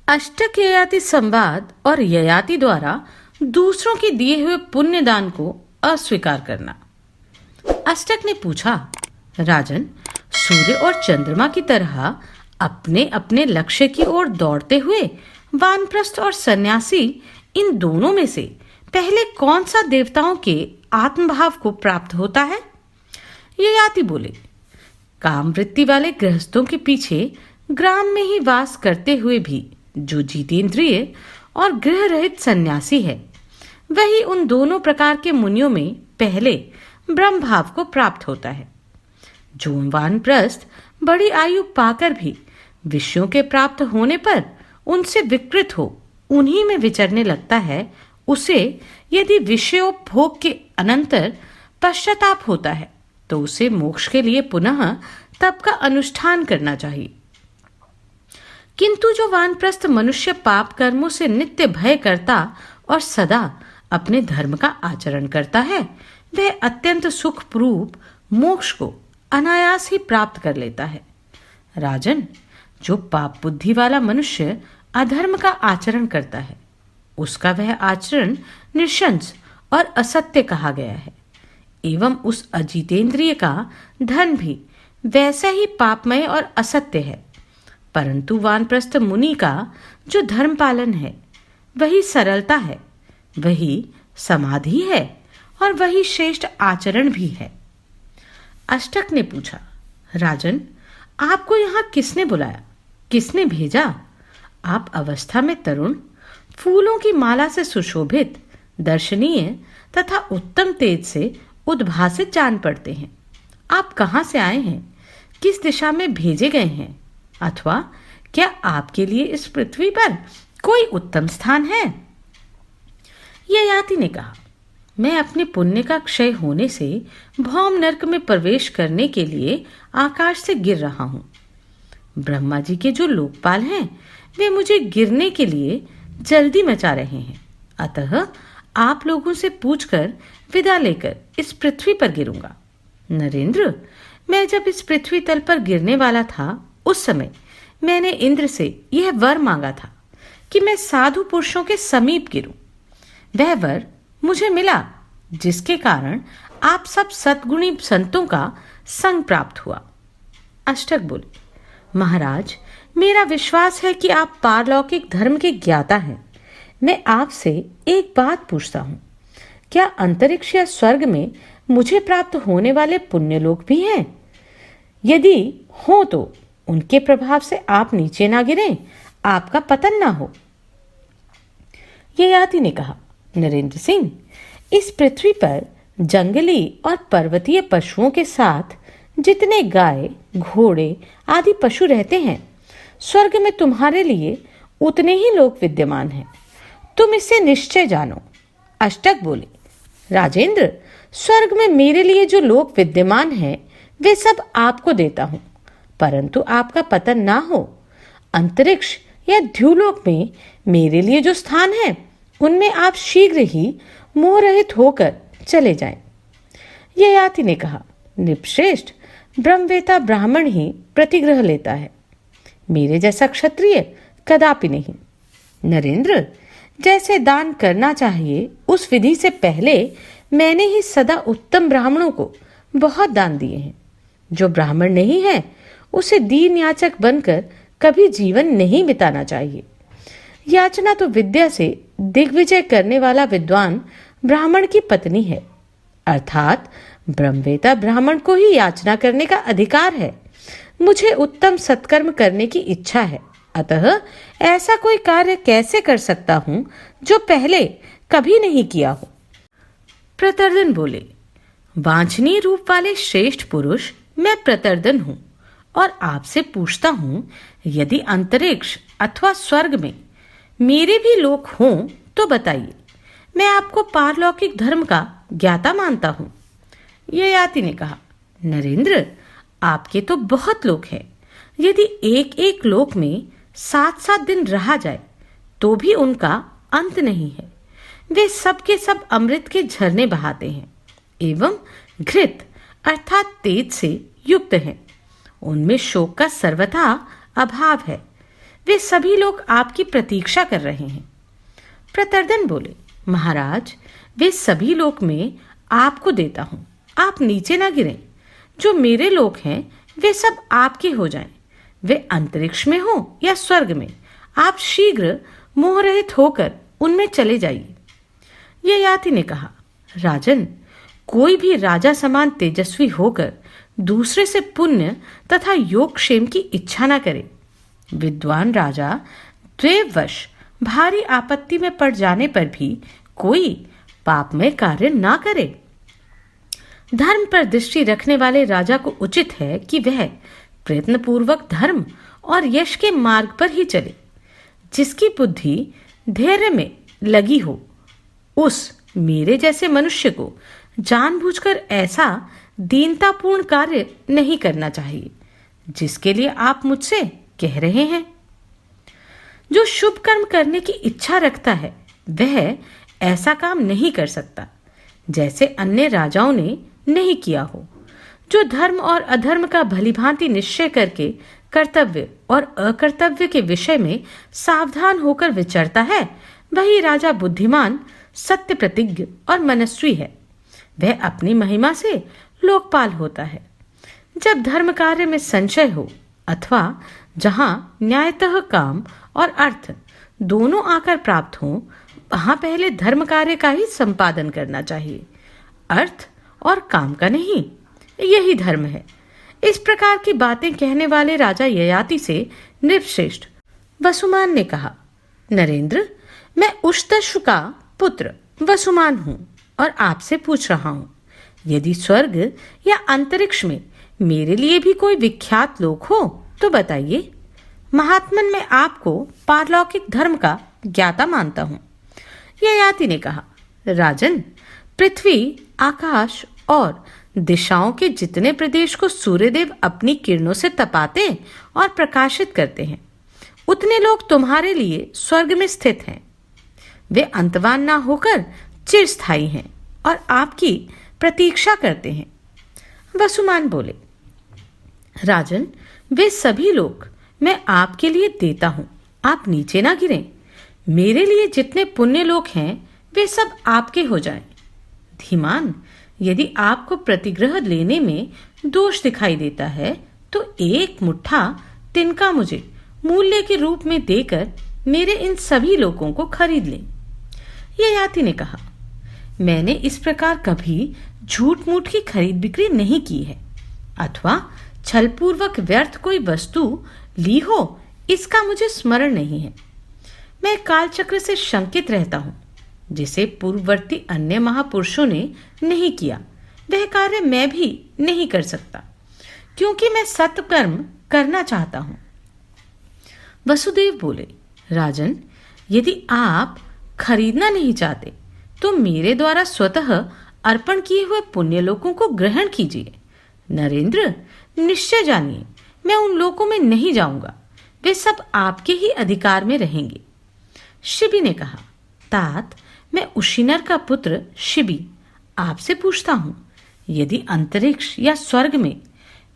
अष्टक ययाति संवाद और ययाति द्वारा दूसरों के दिए हुए पुण्यदान को अस्वीकार करना। अष्टक ने पूछा, राजन, सूर्य और चंद्रमा की तरह अपने अपने लक्ष्य की ओर दौड़ते हुए वानप्रस्थ और सन्यासी, इन दोनों में से पहले कौन सा देवताओं के आत्मभाव को प्राप्त होता है? ययाति बोले, काम वृत्ति वाले गृहस्थों के पीछे ग्राम में ही वास करते हुए भी जो जितेंद्रिय और गृह रहित सन्यासी है, वही उन दोनों प्रकार के मुनियों में पहले ब्रह्म भाव को प्राप्त होता है। जो वानप्रस्थ बड़ी आयु पाकर भी विषयों के प्राप्त होने पर उनसे विकृत हो उन्हीं में विचरने लगता है, उसे यदि विषयोपभोग के अनंतर पश्चाताप होता है तो उसे मोक्ष के लिए पुनः तप का अनुष्ठान करना चाहिए। किंतु जो वानप्रस्थ मनुष्य पाप कर्मों से नित्य भय करता और सदा अपने धर्म का आचरण करता है, वह अत्यंत सुखपूर्व मोक्ष को अनायास ही प्राप्त कर लेता है। राजन, जो पाप बुद्धि वाला मनुष्य अधर्म का आचरण करता है, उसका वह आचरण निशंस और असत्य कहा गया है, एवं उस अजितेंद्रिय का धन भी वैसा ही पापमय और असत्य है। परंतु वानप्रस्थ मुनि का जो धर्म पालन है, वही सरलता है, वही समाधि है और वही श्रेष्ठ आचरण भी है। अष्टक ने पूछा, राजन, आपको यहाँ किसने बुलाया, किसने भेजा? आप अवस्था में तरुण, फूलों की माला से सुशोभित, दर्शनीय तथा उत्तम तेज से उद्भासित जान पड़ते हैं। आप कहाँ से आए हैं? किस दिशा में भेजे गए हैं? अथवा क्या आपके लिए इस पृथ्वी पर कोई उत्तम स्थान है? ययाति ने कहा, मैं अपने पुण्य का क्षय होने से भौम नरक में प्रवेश करने के लिए आकाश से गिर रहा हूं। ब्रह्मा जी के जो लोकपाल हैं, वे मुझे गिरने के लिए जल्दी मचा रहे हैं। अतः आप लोगों से पूछकर विदा लेकर इस पृथ्वी पर गिरूंगा। नरेंद्र, मैं जब इस पृथ्वी तल पर गिरने वाला था, उस समय मैंने इंद्र से यह वर मांगा था कि मैं साधु पुरुषों के समीप गिरूं। वह वर मुझे मिला, जिसके कारण आप सब सद्गुणी संतों का संग प्राप्त हुआ। अष्टक बोले, महाराज, मेरा विश्वास है कि आप पारलौकिक धर्म के ज्ञाता हैं। मैं आपसे एक बात पूछता हूँ, क्या अंतरिक्ष या स्वर्ग में मुझे प्राप्त होने वाले पुण्यलोक भी हैं? यदि हो तो उनके प्रभाव से आप नीचे ना गिरें, आपका पतन ना हो। ययाति ने कहा, नरेंद्र सिंह, इस पृथ्वी पर जंगली और पर्वतीय पशुओं के साथ जितने गाय, घोड़े आदि पशु रहते हैं, स्वर्ग में तुम्हारे लिए उतने ही लोग विद्यमान हैं। तुम इसे निश्चय जानो। अष्टक बोले, राजेंद्र, स्वर्ग में मेरे लिए जो लोग विद्यमान हैं, वे सब आपको देता हूं, परंतु आपका पतन ना हो। अंतरिक्ष या द्युलोक में मेरे लिए जो स्थान है, उनमें आप शीघ्र ही मोह रहित होकर चले जाएं। ययाति ने कहा, निपश्रेष्ठ, ब्रह्मवेता ब्राह्मण ही प्रतिग्रह लेता है, मेरे जैसा क्षत्रिय कदापि नहीं। नरेंद्र, जैसे दान करना चाहिए उस विधि से पहले मैंने ही सदा उत्तम ब्राह्मणों को बहुत दान दिए हैं। जो ब्राह्मण नहीं है, उसे दीन याचक बनकर कभी जीवन नहीं बिताना चाहिए। याचना तो विद्या से दिग्विजय करने वाला विद्वान ब्राह्मण की पत्नी है, अर्थात ब्रह्मवेता ब्राह्मण को ही याचना करने का अधिकार है। मुझे उत्तम सत्कर्म करने की इच्छा है, अतः ऐसा कोई कार्य कैसे कर सकता हूं जो पहले कभी नहीं किया हो। प्रतर्दन बोले, वांछनीय रूप वाले श्रेष्ठ पुरुष मैं प्रतर्दन हूं और आपसे पूछता हूं, यदि अंतरिक्ष अथवा स्वर्ग में मेरे भी लोक हों तो बताइए, मैं आपको पारलौकिक धर्म का ज्ञाता मानता हूं। ययाति ने कहा, नरेंद्र, आपके तो बहुत लोक हैं। यदि एक एक लोक में 7-7 दिन रहा जाए तो भी उनका अंत नहीं है। वे सब के सब अमृत के झरने बहाते हैं एवं घृत अर्थात तेज से युक्त हैं। उनमें शोक का सर्वथा अभाव है। वे सभी लोग आपकी प्रतीक्षा कर रहे हैं। प्रतर्दन बोले, महाराज, वे सभी लोक में आपको देता हूं, आप नीचे ना गिरें। जो मेरे लोक हैं वे सब आपके हो जाएं, वे अंतरिक्ष में हो या स्वर्ग में, आप शीघ्र मोहरहित होकर उनमें चले जाइए। ययाति ने कहा, राजन, कोई भी राजा समान तेजस्वी होकर दूसरे से पुण्य तथा योगक्षेम की इच्छा न करे। विद्वान राजा द्वेवश भारी आपत्ति में पड़ जाने पर भी कोई पापमय कार्य ना करे। धर्म पर दृष्टि रखने वाले राजा को उचित है कि वह प्रयत्नपूर्वक धर्म और यश के मार्ग पर ही चले। जिसकी बुद्धि धैर्य में लगी हो, उस मेरे जैसे मनुष्य को जानबूझकर ऐसा दीनतापूर्ण कार्य नहीं करना चाहिए जिसके लिए आप मुझसे कह रहे हैं। जो शुभ कर्म करने की इच्छा रखता है वह ऐसा काम नहीं कर सकता जैसे अन्य राजाओं ने नहीं किया हो। जो धर्म और अधर्म का भलीभांति निश्चय करके कर्तव्य और अकर्तव्य के विषय में सावधान होकर विचरता है, वही राजा बुद्धिमान, सत्य प्रतिज्ञ और मनस्वी है। वह अपनी महिमा से लोकपाल होता है। जब धर्म कार्य में संशय हो अथवा जहां न्यायतः काम और अर्थ दोनों आकर प्राप्त हो, वहां पहले धर्म कार्य का ही संपादन करना चाहिए, अर्थ और काम का नहीं। यही धर्म है। इस प्रकार की बातें कहने वाले राजा ययाति से नृपश्रेष्ठ वसुमान ने कहा, नरेंद्र, मैं उष्तश्व का पुत्र वसुमान हूं और आपसे पूछ रहा हूं, यदि स्वर्ग या अंतरिक्ष में मेरे लिए भी कोई विख्यात लोक हो तो बताइए। महात्मन मैं आपको पारलौकिक धर्म का ज्ञाता मानता हूं। ययाति ने कहा, राजन, पृथ्वी, आकाश और दिशाओं के जितने प्रदेश को सूर्यदेव अपनी किरणों से तपाते और प्रकाशित करते हैं, उतने लोग तुम्हारे लिए स्वर्ग में स्थित हैं। वे अंतवान ना होकर चिरस्थायी हैं और आपकी प्रतीक्षा करते हैं। वसुमान बोले, राजन, वे सभी लोग मैं आपके लिए देता हूं, आप नीचे ना गिरें। मेरे लिए जितने पुण्य लोक हैं वे सब आपके हो जाएं। धीमान, यदि आपको प्रतिग्रह लेने में दोष दिखाई देता है तो एक मुट्ठा तिनका मुझे मूल्य के रूप में देकर मेरे इन सभी लोगों को खरीद लें। ययाति ने कहा, मैंने इस प्रकार कभी झूठ मूठ की खरीद बिक्री नहीं की है अथवा छलपूर्वक व्यर्थ कोई वस्तु ली हो, इसका मुझे स्मरण नहीं है। मैं कालचक्र से शंकित रहता हूं, जिसे पूर्ववर्ती अन्य महापुरुषों ने नहीं किया वह कार्य मैं भी नहीं कर सकता, क्योंकि मैं सत्कर्म करना चाहता हूं। वसुदेव बोले, राजन, यदि आप खरीदना नहीं चाहते तो मेरे द्वारा स्वतः अर्पण किए हुए पुण्य लोकों को ग्रहण कीजिए। नरेंद्र, निश्चय जानिए, मैं उन लोकों में नहीं जाऊंगा, वे सब आपके ही अधिकार में रहेंगे। शिबी ने कहा, तात, मैं उशिनर का पुत्र शिबी आपसे पूछता हूं, यदि अंतरिक्ष या स्वर्ग में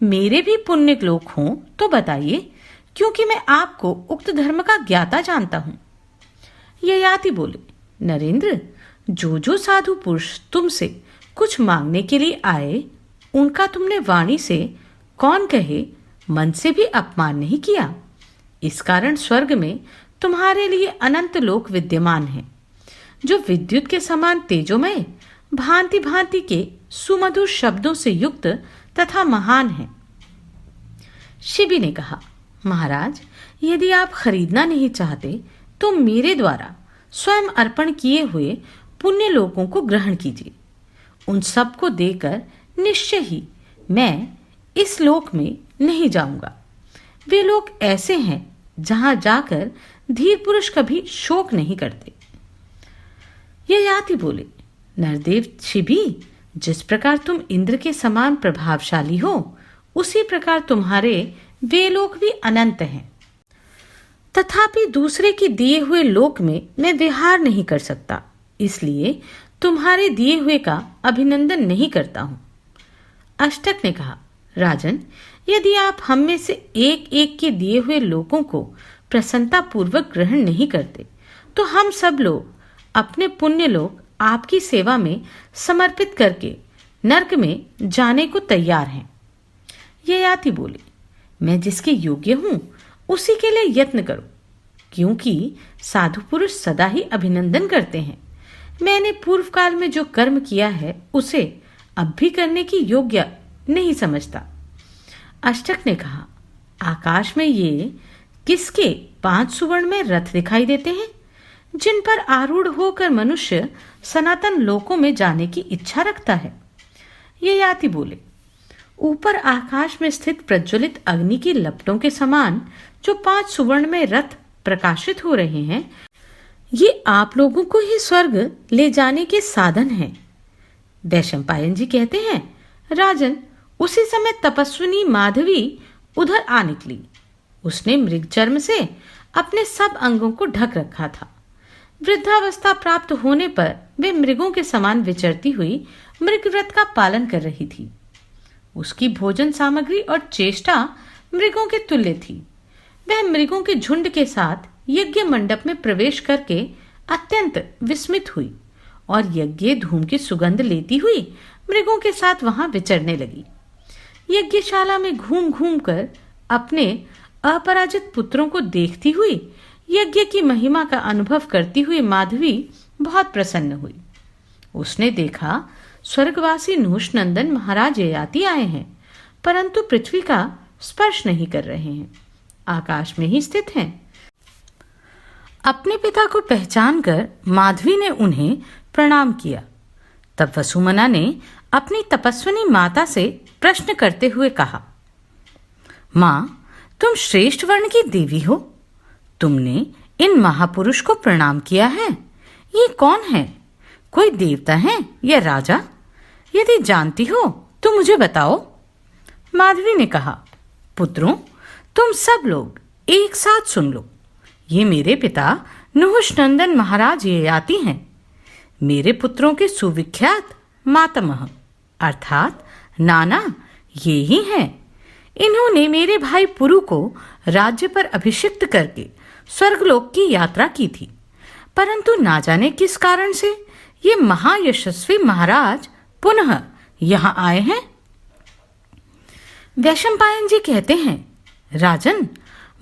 मेरे भी पुण्य लोक हों तो बताइए, क्योंकि मैं आपको उक्त धर्म का ज्ञाता जानता हूं। ययाति बोले, नरेंद्र, जो जो साधु पुरुष तुमसे कुछ मांगने के लिए आए, उनका तुमने वाणी से कौन कहे मन से भी अपमान नहीं किया। इस कारण स्वर्ग में तुम्हारे लिए अनंत लोक विद्यमान हैं, जो विद्युत के समान तेजोमय, भांति भांति के सुमधुर शब्दों से युक्त तथा महान हैं। शिबी ने कहा, महाराज, यदि आप खरीदना नहीं चाहते तो मेरे द्वारा स्वयं अर्पण किए हुए पुण्य लोकों को ग्रहण कीजिए। उन सब को देकर निश्चय ही मैं इस लोक में नहीं जाऊंगा। वे लोग ऐसे हैं जहां जाकर धीर पुरुष कभी शोक नहीं करते। ययाति बोले, नरदेव शिबी, जिस प्रकार तुम इंद्र के समान प्रभावशाली हो, उसी प्रकार तुम्हारे वे लोक भी अनंत हैं। तथापि दूसरे के दिए हुए लोक में मैं विहार नहीं कर सकता, इसलिए तुम्हारे दिए हुए का अभिनंदन नहीं करता हूं। अष्टक ने कहा, राजन, यदि आप हम में से एक एक के दिए हुए लोकों को प्रसन्नता पूर्वक ग्रहण नहीं करते तो हम सब लोग अपने पुण्य लोग आपकी सेवा में समर्पित करके नरक में जाने को तैयार हैं। ययाति बोले, मैं जिसके योग्य हूं उसी के लिए यत्न करो, क्योंकि साधु पुरुष सदा ही अभिनंदन करते हैं। मैंने पूर्व काल में जो कर्म किया है उसे अब भी करने की योग्य नहीं समझता। अष्टक ने कहा, आकाश में ये किसके 5 सुवर्ण में रथ दिखाई देते हैं, जिन पर आरूढ़ होकर मनुष्य सनातन लोकों में जाने की इच्छा रखता है। ययाति बोले, ऊपर आकाश में स्थित प्रज्वलित अग्नि की लपटों के समान जो 5 सुवर्ण में रथ प्रकाशित हो रहे हैं, ये आप लोगों को ही स्वर्ग ले जाने के साधन हैं। वैशंपायन जी कहते हैं, राजन, उसी समय तपस्विनी माधवी उधर आ निकली। उसने मृग चर्म से अपने सब अंगों को ढक रखा था। वृद्धावस्था प्राप्त होने पर वे मृगों के समान विचरती हुई मृग व्रत का पालन कर रही थी। उसकी भोजन सामग्री और चेष्टा मृगों के तुल्य थी। वह मृगों के झुंड के साथ यज्ञ मंडप में प्रवेश करके अत्यंत विस्मित हुई और यज्ञ धूम की सुगंध लेती हुई मृगों के साथ वहां विचरने लगी। यज्ञशाला में घूम घूम कर अपने अपराजित पुत्रों को देखती हुई यज्ञ की महिमा का अनुभव करती हुई माधवी बहुत प्रसन्न हुई। उसने देखा स्वर्गवासी नहुष नंदन महाराज ययाति आए हैं, परंतु पृथ्वी का स्पर्श नहीं कर रहे हैं, आकाश में ही स्थित हैं। अपने पिता को पहचान कर माधवी ने उन्हें प्रणाम किया। तब वसुमना ने अपनी तपस्विनी माता से प्रश्न करते हुए कहा, माँ, तुम श्रेष्ठ वर्ण की देवी हो, तुमने इन महापुरुष को प्रणाम किया है। ये कौन है? कोई देवता है या राजा? यदि जानती हो तो मुझे बताओ। माधवी ने कहा, पुत्रों, तुम सब लोग एक साथ सुन लो। ये मेरे पिता नहुष नंदन महाराज ययाति हैं। मेरे पुत्रों के सुविख्यात मातामह अर्थात नाना ये ही हैं। इन्होंने मेरे भाई पुरु को राज्य पर अभिषिक्त करके स्वर्गलोक की यात्रा की थी, परंतु ना जाने किस कारण से ये महायशस्वी महाराज पुनः यहाँ आए हैं। वैशंपायन जी कहते हैं, राजन,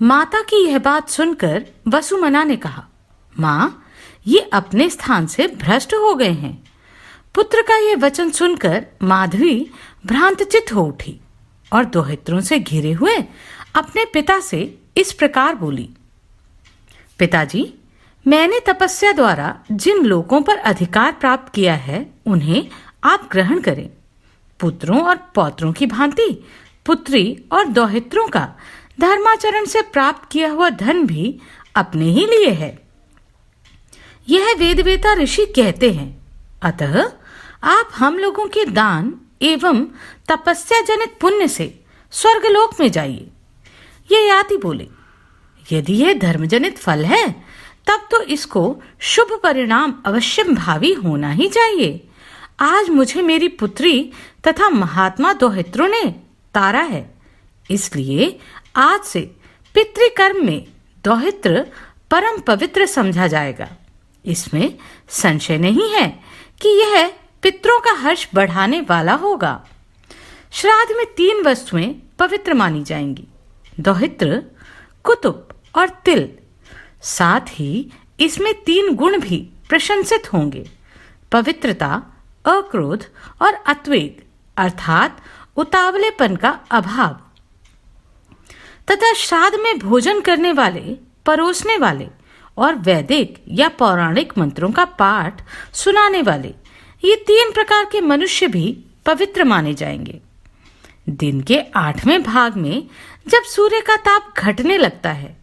माता की यह बात सुनकर वसुमना ने कहा, माँ, ये अपने स्थान से भ्रष्ट हो गए हैं। पुत्र का यह वचन सुनकर माधवी भ्रांतचित हो उठी और दोहित्रों से घिरे हुए अपने पिता से इस प्रकार बोली, पिताजी, मैंने तपस्या द्वारा जिन लोकों पर अधिकार प्राप्त किया है उन्हें आप ग्रहण करें। पुत्रों और पौत्रों की भांति पुत्री और दोहित्रों का धर्माचरण से प्राप्त किया हुआ धन भी अपने ही लिए है। यह वेदवेता ऋषि कहते हैं, अतः आप हम लोगों के दान एवं तपस्या जनित पुण्य से स्वर्गलोक में जाइए। ययाति बोले, यदि यह धर्मजनित फल है तब तो इसको शुभ परिणाम अवश्य भावी होना ही चाहिए। आज मुझे मेरी पुत्री तथा महात्मा दोहित्रों ने तारा है, इसलिए आज से पितृकर्म में दोहित्र परम पवित्र समझा जाएगा। इसमें संशय नहीं है कि यह पितरों का हर्ष बढ़ाने वाला होगा। श्राद्ध में 3 वस्तुएं पवित्र मानी जाएंगी, दोहित्र, कुतुब और तिल। साथ ही इसमें 3 गुण भी प्रशंसित होंगे, पवित्रता, अक्रोध और अत्वेग अर्थात उतावलेपन का अभाव। तथा श्राद्ध में भोजन करने वाले, परोसने वाले और वैदिक या पौराणिक मंत्रों का पाठ सुनाने वाले, ये 3 प्रकार के मनुष्य भी पवित्र माने जाएंगे। दिन के 8वें भाग में जब सूर्य का ताप घटने लगता है,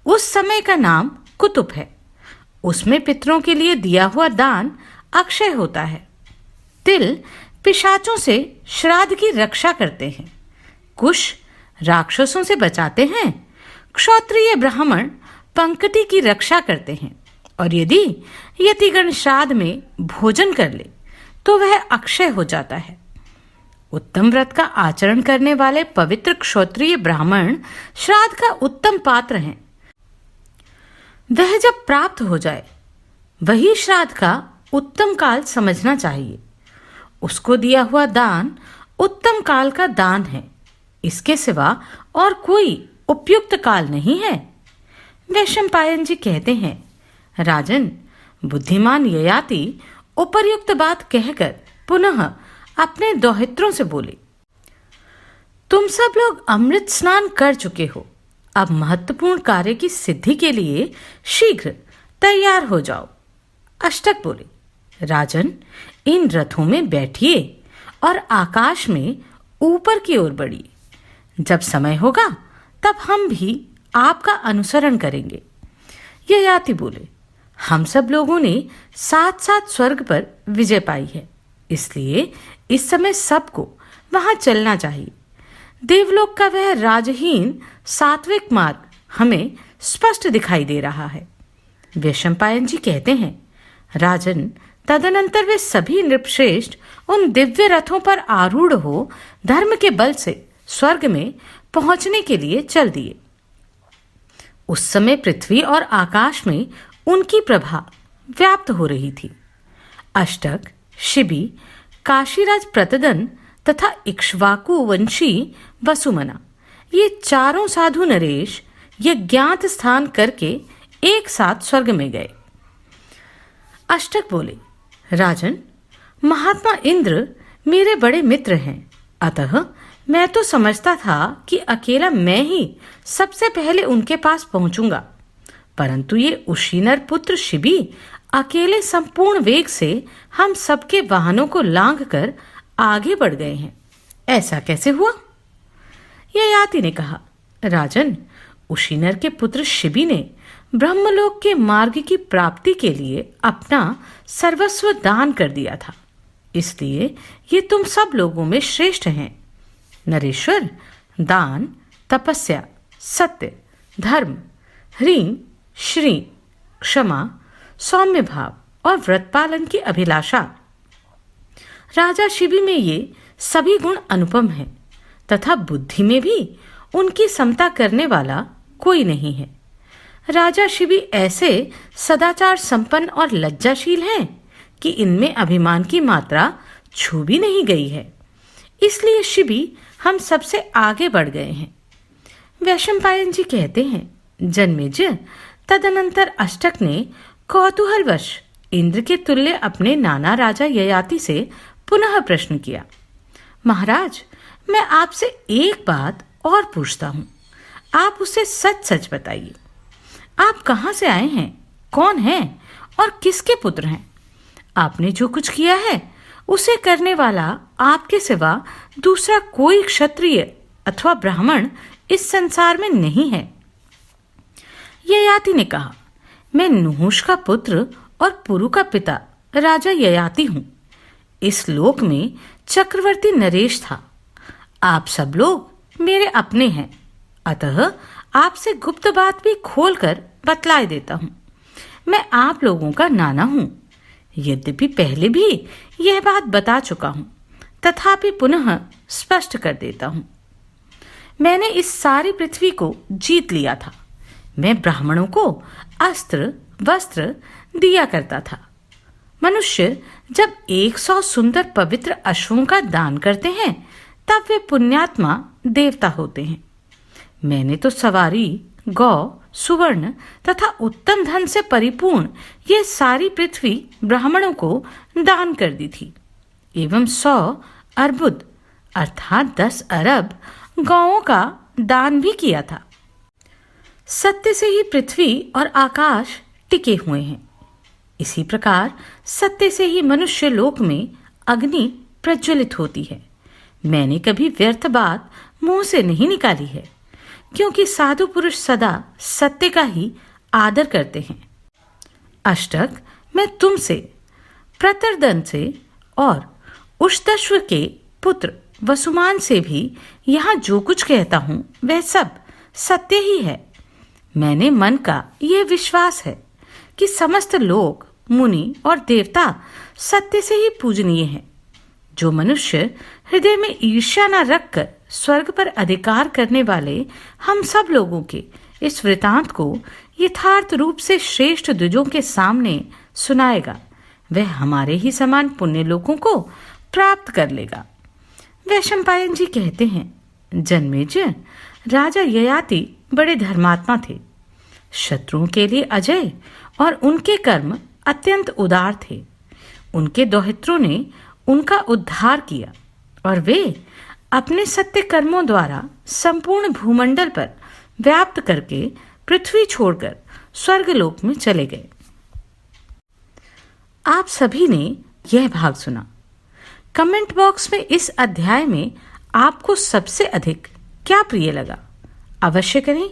उस समय का नाम कुतुब है। उसमें पितरों के लिए दिया हुआ दान अक्षय होता है। तिल पिशाचों से श्राद्ध की रक्षा करते हैं, कुश राक्षसों से बचाते हैं, क्षत्रिय ब्राह्मण पंक्ति की रक्षा करते हैं, और यदि यतिगण श्राद्ध में भोजन कर ले तो वह अक्षय हो जाता है। उत्तम व्रत का आचरण करने वाले पवित्र क्षत्रिय ब्राह्मण श्राद्ध का उत्तम पात्र हैं, वह जब प्राप्त हो जाए वही श्राद्ध का उत्तम काल समझना चाहिए। उसको दिया हुआ दान उत्तम काल का दान है, इसके सिवा और कोई उपयुक्त काल नहीं है। वैशंपायन जी कहते हैं, राजन, बुद्धिमान ययाति उपर्युक्त बात कहकर पुनः अपने दोहित्रों से बोले, तुम सब लोग अमृत स्नान कर चुके हो। अब महत्वपूर्ण कार्य की सिद्धि के लिए शीघ्र तैयार हो जाओ। अष्टक बोले, राजन, इन रथों में बैठिए और आकाश में ऊपर की ओर बढ़िए। जब समय होगा तब हम भी आपका अनुसरण करेंगे। ययाति बोले, हम सब लोगों ने साथ साथ स्वर्ग पर विजय पाई है, इसलिए इस समय सबको वहां चलना चाहिए। देवलोक का वह राजहीन सात्विक मार्ग हमें स्पष्ट दिखाई दे रहा है। वैशंपायन जी कहते हैं, राजन, तदनंतर वे सभी नृपश्रेष्ठ उन दिव्य रथों पर आरूढ़ हो धर्म के बल से स्वर्ग में पहुंचने के लिए चल दिए। उस समय पृथ्वी और आकाश में उनकी प्रभा व्याप्त हो रही थी। अष्टक, शिबी, काशीराज प्रतदन तथा इक्ष्वाकु वंशी वसुमना, ये चारों साधु नरेश ये ज्ञात स्थान करके एक साथ स्वर्ग में गए। अष्टक बोले, राजन, महात्मा इंद्र मेरे बड़े मित्र हैं, अतः मैं तो समझता था कि अकेला मैं ही सबसे पहले उनके पास पहुंचूंगा, परंतु ये उशीनर पुत्र शिबी अकेले संपूर्ण वेग से हम सबके वाहनों को लांघ कर आगे बढ़ गए हैं। ऐसा कैसे हुआ? ययाति ने कहा, राजन, उशीनर के पुत्र शिबी ने ब्रह्मलोक के मार्ग की प्राप्ति के लिए अपना सर्वस्व दान कर दिया था, इसलिए ये तुम सब लोगों में श्रेष्ठ हैं। नरेश्वर, दान, तपस्या, सत्य, धर्म, ह्रीं, श्री, क्षमा, सौम्य भाव और व्रत पालन की अभिलाषा, राजा शिबी में ये सभी गुण अनुपम हैं तथा बुद्धि में भी उनकी समता करने वाला कोई नहीं है। राजा शिबी ऐसे सदाचार संपन्न और लज्जाशील हैं कि इनमें अभिमान की मात्रा छू भी नहीं गई है, इसलिए शिबी हम सबसे आगे बढ़ गए हैं। वैशंपायन जी कहते हैं, जन्मेजय, तदनंतर अष्टक ने कौतूहलवश इंद्र के तुल्य अपने नाना राजा ययाति से पुनः प्रश्न किया, महाराज, मैं आपसे एक बात और पूछता हूं, आप उसे सच सच बताइए। आप कहां से आए हैं, कौन हैं और किसके पुत्र हैं? आपने जो कुछ किया है उसे करने वाला आपके सिवा दूसरा कोई क्षत्रिय अथवा ब्राह्मण इस संसार में नहीं है। ययाति ने कहा, मैं नहुष का पुत्र और पुरु का पिता राजा ययाति हूं। इस लोक में चक्रवर्ती नरेश था। आप सब लोग मेरे अपने हैं, अतः आपसे गुप्त बात भी खोलकर बतलाए देता हूं। मैं आप लोगों का नाना हूं। यद्यपि पहले भी यह बात बता चुका हूं, तथापि पुनः स्पष्ट कर देता हूं। मैंने इस सारी पृथ्वी को जीत लिया था। मैं ब्राह्मणों को अस्त्र वस्त्र दिया करता था। मनुष्य जब 100 सुंदर पवित्र अश्वों का दान करते हैं तब वे पुण्यात्मा देवता होते हैं। मैंने तो सवारी, गौ, सुवर्ण तथा उत्तम धन से परिपूर्ण ये सारी पृथ्वी ब्राह्मणों को दान कर दी थी, एवं 100 अर्बुद अर्थात 10 अरब गौओं का दान भी किया था। सत्य से ही पृथ्वी और आकाश टिके हुए हैं। इसी प्रकार सत्य से ही मनुष्य लोक में अग्नि प्रज्वलित होती है। मैंने कभी व्यर्थ बात मुंह से नहीं निकाली है, क्योंकि साधु पुरुष सदा सत्य का ही आदर करते हैं। अष्टक, मैं तुमसे, प्रतरदन से और उष्तश्व के पुत्र वसुमान से भी यहाँ जो कुछ कहता हूँ वह सब सत्य ही है। मैंने मन का यह विश्वास है कि समस्त लोग, मुनि और देवता सत्य से ही पूजनीय हैं। जो मनुष्य हृदय में ईर्ष्या न रखकर स्वर्ग पर अधिकार करने वाले हम सब लोगों के इस वृतांत को यथार्थ रूप से श्रेष्ठ द्विजों के सामने सुनाएगा, वह हमारे ही समान पुण्य लोकों को प्राप्त कर लेगा। वैशंपायन जी कहते हैं, जन्मेजय, राजा ययाति बड़े धर्मात्मा थे, शत्रुओं के लिए अजय और उनके कर्म अत्यंत उदार थे। उनके दोहित्रों ने उनका उद्धार किया और वे अपने सत्य कर्मों द्वारा संपूर्ण भूमंडल पर व्याप्त करके पृथ्वी छोड़कर स्वर्गलोक में चले गए। आप सभी ने यह भाग सुना। कमेंट बॉक्स में इस अध्याय में आपको सबसे अधिक क्या प्रिय लगा, अवश्य करें